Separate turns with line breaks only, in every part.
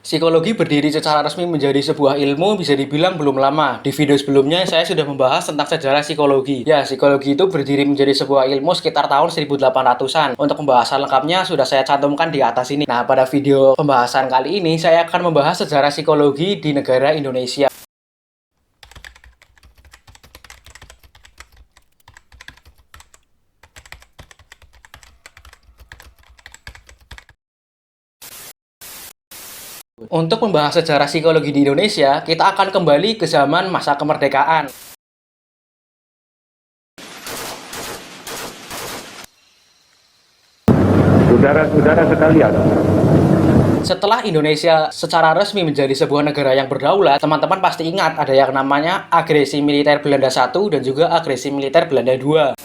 Psikologi berdiri secara resmi menjadi sebuah ilmu bisa dibilang belum lama. Di video sebelumnya saya sudah membahas tentang sejarah psikologi. Ya, psikologi itu berdiri menjadi sebuah ilmu sekitar tahun 1800-an. Untuk pembahasan lengkapnya sudah saya cantumkan di atas ini. Nah, pada video pembahasan kali ini saya akan membahas sejarah psikologi di negara Indonesia. Untuk membahas sejarah psikologi di Indonesia, kita akan kembali ke zaman masa kemerdekaan.
Saudara-saudara sekalian,
Setelah Indonesia secara resmi menjadi sebuah negara yang berdaulat, teman-teman pasti ingat ada yang namanya agresi militer Belanda 1 dan juga agresi militer Belanda 2.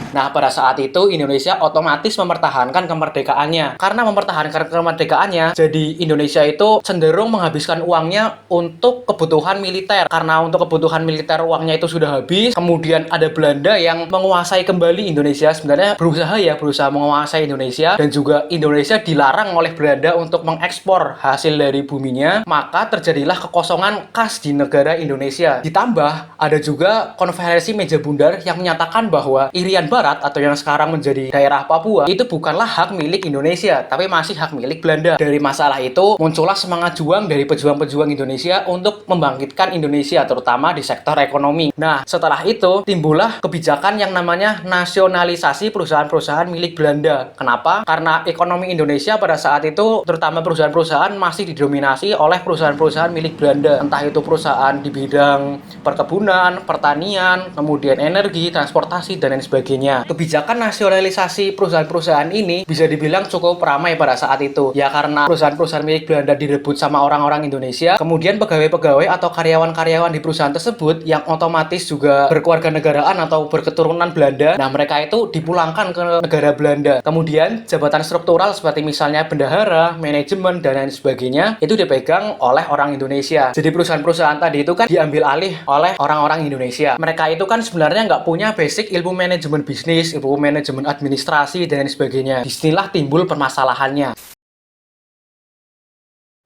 Nah, pada saat itu Indonesia otomatis mempertahankan kemerdekaannya. Karena mempertahankan kemerdekaannya, jadi Indonesia itu cenderung menghabiskan uangnya untuk kebutuhan militer. Karena untuk kebutuhan militer uangnya itu sudah habis, kemudian ada Belanda yang menguasai kembali Indonesia. Sebenarnya berusaha menguasai Indonesia, dan juga Indonesia dilarang oleh Belanda untuk mengekspor hasil dari buminya. Maka terjadilah kekosongan kas di negara Indonesia. Ditambah ada juga konferensi meja bundar yang menyatakan bahwa Irian Barat atau yang sekarang menjadi daerah Papua itu bukanlah hak milik Indonesia, tapi masih hak milik Belanda. Dari masalah itu muncullah semangat juang dari pejuang-pejuang Indonesia untuk membangkitkan Indonesia, terutama di sektor ekonomi. Nah, setelah itu timbullah kebijakan yang namanya nasionalisasi perusahaan-perusahaan milik Belanda. Kenapa? Karena ekonomi Indonesia pada saat itu, terutama perusahaan-perusahaan, masih didominasi oleh perusahaan-perusahaan milik Belanda. Entah itu perusahaan di bidang perkebunan, pertanian, kemudian energi, transportasi, dan lain sebagainya. Kebijakan nasionalisasi perusahaan-perusahaan ini bisa dibilang cukup ramai pada saat itu. Ya, karena perusahaan-perusahaan milik Belanda direbut sama orang-orang Indonesia, kemudian pegawai-pegawai atau karyawan-karyawan di perusahaan tersebut yang otomatis juga berkewarganegaraan atau berketurunan Belanda, nah mereka itu dipulangkan ke negara Belanda. Kemudian jabatan struktural seperti misalnya bendahara, manajemen, dan lain sebagainya itu dipegang oleh orang Indonesia. Jadi perusahaan-perusahaan tadi itu kan diambil alih oleh orang-orang Indonesia. Mereka itu kan sebenarnya nggak punya basic ilmu manajemen bisnis, ilmu manajemen administrasi, dan lain sebagainya. Disinilah timbul permasalahannya.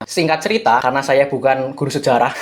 Singkat cerita, karena saya bukan guru sejarah,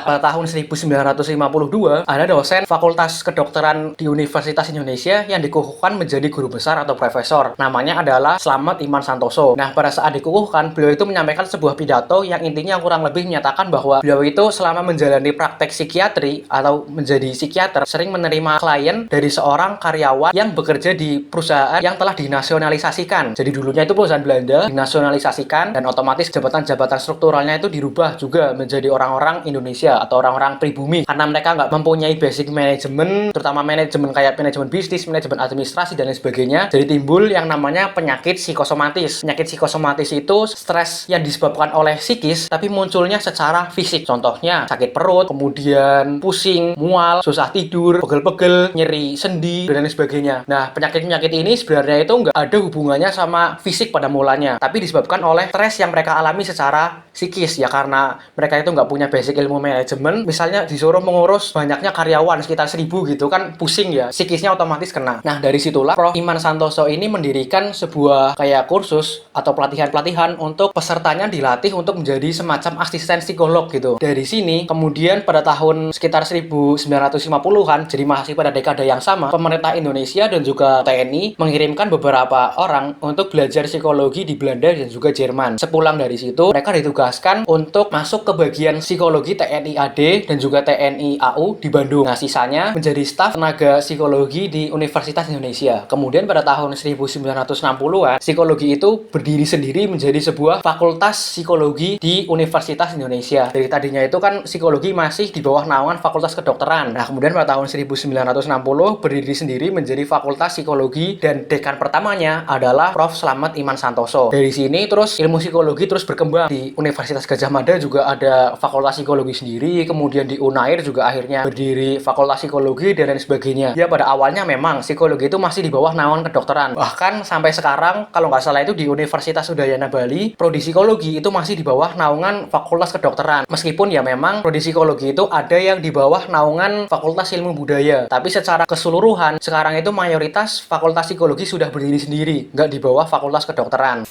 pada tahun 1952, ada dosen Fakultas Kedokteran di Universitas Indonesia yang dikukuhkan menjadi guru besar atau profesor. Namanya adalah Slamet Iman Santoso. Nah, pada saat dikukuhkan, beliau itu menyampaikan sebuah pidato yang intinya kurang lebih menyatakan bahwa beliau itu selama menjalani praktek psikiatri atau menjadi psikiater, sering menerima klien dari seorang karyawan yang bekerja di perusahaan yang telah dinasionalisasikan. Jadi dulunya itu perusahaan Belanda, dinasionalisasikan, dan otomatis jabatan-jabatan strukturalnya itu dirubah juga menjadi orang-orang Indonesia atau orang-orang pribumi, karena mereka nggak mempunyai basic manajemen, terutama manajemen kayak manajemen bisnis, manajemen administrasi, dan lain sebagainya. Jadi timbul yang namanya penyakit psikosomatis. Penyakit psikosomatis itu stres yang disebabkan oleh psikis tapi munculnya secara fisik. Contohnya sakit perut, kemudian pusing, mual, susah tidur, pegel-pegel, nyeri sendi, dan lain sebagainya. Nah, penyakit-penyakit ini sebenarnya itu nggak ada hubungannya sama fisik pada mulanya, tapi disebabkan oleh stres yang mereka alami secara psikis, ya karena mereka itu nggak punya basic ilmu manajemen. Misalnya disuruh mengurus banyaknya karyawan sekitar 1000 gitu kan, pusing ya, psikisnya otomatis kena. Nah, dari situlah Prof. Iman Santoso ini mendirikan sebuah kayak kursus atau pelatihan-pelatihan untuk pesertanya dilatih untuk menjadi semacam asisten psikolog gitu. Dari sini kemudian pada tahun sekitar 1950-an, jadi masih pada dekade yang sama, pemerintah Indonesia dan juga TNI mengirimkan beberapa orang untuk belajar psikologi di Belanda dan juga Jerman. Sepulang dari situ mereka ditugaskan untuk masuk ke bagian psikologi TNI AD dan juga TNI AU di Bandung. Nah, sisanya menjadi staf tenaga psikologi di Universitas Indonesia. Kemudian pada tahun 1960-an, psikologi itu berdiri sendiri menjadi sebuah fakultas psikologi di Universitas Indonesia. Dari tadinya itu kan psikologi masih di bawah naungan Fakultas Kedokteran. Nah, kemudian pada tahun 1960 berdiri sendiri menjadi fakultas psikologi dan dekan pertamanya adalah Prof. Slamet Iman Santoso. Dari sini terus ilmu psikologi terus berkembang di di Universitas Gadjah Mada juga ada Fakultas Psikologi sendiri, kemudian di Unair juga akhirnya berdiri Fakultas Psikologi dan lain sebagainya. Ya pada awalnya memang psikologi itu masih di bawah naungan kedokteran. Bahkan sampai sekarang kalau nggak salah itu di Universitas Udayana Bali, prodi psikologi itu masih di bawah naungan Fakultas Kedokteran. Meskipun ya memang prodi psikologi itu ada yang di bawah naungan Fakultas Ilmu Budaya. Tapi secara keseluruhan sekarang itu mayoritas Fakultas Psikologi sudah berdiri sendiri, nggak di bawah Fakultas Kedokteran.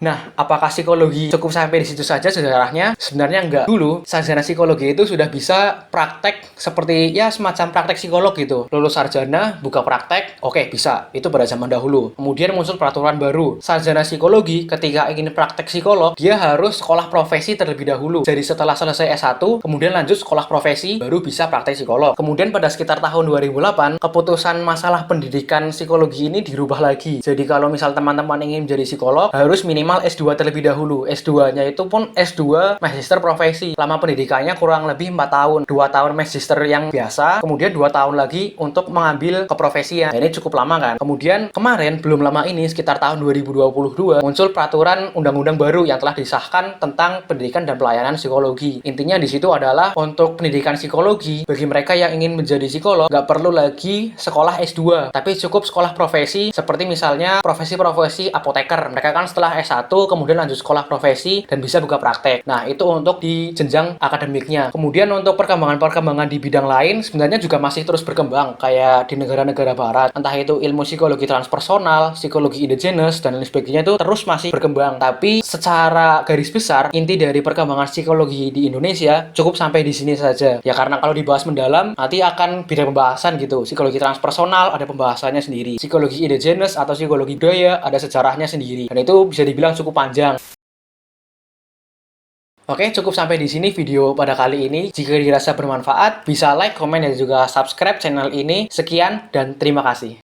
Nah, apakah psikologi cukup sampai di situ saja sejarahnya? Sebenarnya enggak. Dulu, sarjana psikologi itu sudah bisa praktek seperti ya semacam praktek psikolog gitu. Lulus sarjana, buka praktek, oke bisa. Itu pada zaman dahulu. Kemudian muncul peraturan baru. Sarjana psikologi ketika ingin praktek psikolog, dia harus sekolah profesi terlebih dahulu. Jadi setelah selesai S1, kemudian lanjut sekolah profesi, baru bisa praktek psikolog. Kemudian pada sekitar tahun 2008, keputusan masalah pendidikan psikologi ini dirubah lagi. Jadi kalau misal teman-teman ingin menjadi psikolog, harus minimal S2 terlebih dahulu. S2-nya itu pun S2 Magister Profesi. Lama pendidikannya kurang lebih 4 tahun. 2 tahun Magister yang biasa, kemudian 2 tahun lagi untuk mengambil keprofesian. Nah, ini cukup lama kan. Kemudian kemarin, belum lama ini, sekitar tahun 2022, muncul peraturan undang-undang baru yang telah disahkan tentang pendidikan dan pelayanan psikologi. Intinya di situ adalah untuk pendidikan psikologi, bagi mereka yang ingin menjadi psikolog, nggak perlu lagi sekolah S2, tapi cukup sekolah profesi, seperti misalnya profesi-profesi apoteker. Mereka kan setelah S1 kemudian lanjut sekolah profesi dan bisa buka praktek. Nah, itu untuk di jenjang akademiknya. Kemudian untuk perkembangan-perkembangan di bidang lain sebenarnya juga masih terus berkembang kayak di negara-negara barat. Entah itu ilmu psikologi transpersonal, psikologi endogenes dan lain sebagainya itu terus masih berkembang. Tapi secara garis besar inti dari perkembangan psikologi di Indonesia cukup sampai di sini saja. Ya karena kalau dibahas mendalam nanti akan beda pembahasan gitu. Psikologi transpersonal ada pembahasannya sendiri. Psikologi endogenes atau psikologi budaya ada sejarahnya sendiri. Dan itu bisa dibilang cukup panjang. Oke, cukup sampai di sini video pada kali ini. Jika dirasa bermanfaat, bisa like, komen, dan juga subscribe channel ini. Sekian, dan terima kasih.